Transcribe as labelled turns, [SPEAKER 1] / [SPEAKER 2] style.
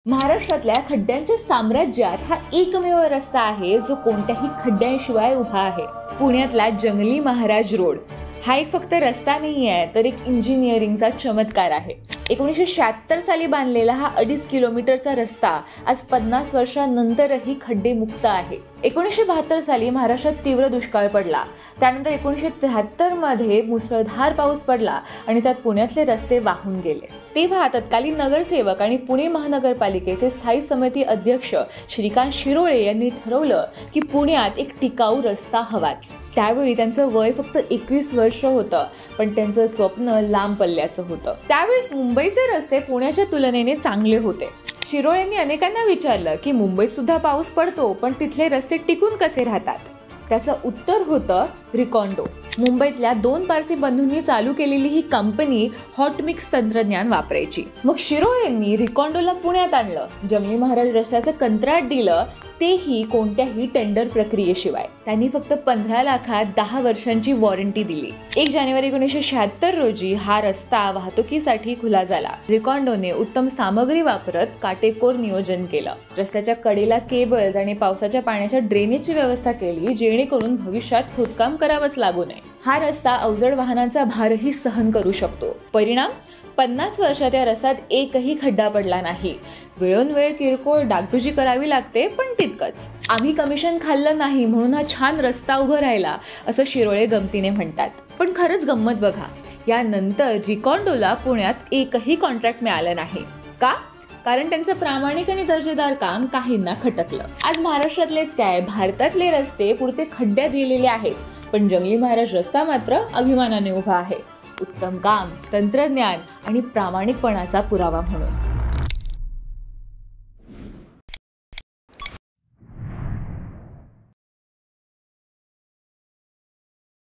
[SPEAKER 1] महाराष्ट्रातल्या खड्ड्यांच्या साम्राज्यात हा एकमेव रस्ता आहे जो कोणत्याही खड्ड्यांशिवाय उभा आहे। पुण्यातला जंगली महाराज रोड हा एक फक्त रस्ता नाही आहे, तर एक इंजिनिअरिंगचा चमत्कार आहे। 1976 साली बांधलेला हा 2.5 किलोमीटरचा रस्ता आज 50 वर्षांनंतरही खड्डे मुक्त आहे। 1972 साली महाराष्ट्रात तीव्र दुष्काळ पडला, त्यानंतर 1973 मध्ये मुसळधार पाऊस पडला आणि त्यात पुण्यातले रस्ते वाहून गेले। तेव्हा तत्कालीन नगरसेवक आणि पुणे महानगरपालिकेचे स्थायी समिती अध्यक्ष श्रीकांत शिरोळे यांनी ठरवलं की पुण्यात एक टिकाऊ रस्ता हवाच। त्यावेळी त्यांचं वय फक्त 21 वर्ष होतं, पण त्यांचं स्वप्न लांब पल्ल्याचं होतं। त्यावेळेस मुंबईचे रस्ते पुण्याच्या तुलनेने चांगले होते। शिरोळेंनी अनेकांना विचारलं की मुंबईत सुद्धा पाऊस पडतो, पण तिथले रस्ते टिकून कसे राहतात? त्याचं उत्तर होतं रिकॉन्डो। मुंबईतल्या 2 पारसी बंधूंनी चालू केलेली ही कंपनी हॉट मिक्स तंत्रज्ञान वापरायची। मग शिरोळेंनी रिकॉन्डोला पुण्यात आणलं, जंगली महाराज रस्त्याचं कंत्राट दिलं, तेही कोणत्याही टेंडर प्रक्रियेशिवाय। त्यांनी फक्त 15 लाखात 10 वर्षांची वॉरंटी दिली। 1 जानेवारी 1976 रोजी हा रस्ता वाहतुकीसाठी खुला झाला। रिकॉन्डोने उत्तम सामग्री वापरत काटेकोर नियोजन केलं। रस्त्याच्या कडेला केबल्स आणि पावसाच्या पाण्याच्या ड्रेनेजची व्यवस्था केली, जेणेकरून भविष्यात खोदकाम करावंच लागू नये। हा रस्ता अवजड वाहनांचा भारही सहन करू शकतो। परिणाम 50 वर्षात या रस्त्यात एकही खड्डा पडला नाही। वेळोनवेळ किरकोळ डागडुजी करावी लागते, पण तितकंच। आम्ही कमिशन खाल्लं नाही म्हणून हा छान रस्ता उभा राहिला, असं शिरोळे गमतीने म्हणतात। पण खरंच गंमत बघा, यानंतर रिकॉन्डोला पुण्यात एकही कॉन्ट्रॅक्ट मिळालं नाही। का? कारण त्यांचं प्रामाणिक आणि दर्जेदार काम काहींना खटकलं। आज महाराष्ट्रातलेच काय, भारतातले रस्ते पुरते खड्ड्यात गेलेले आहेत, पण जंगली महाराज रस्ता मात्र अभिमानाने उभा आहे। उत्तम काम, तंत्रज्ञान आणि प्रामाणिकपणाचा पुरावा म्हणून।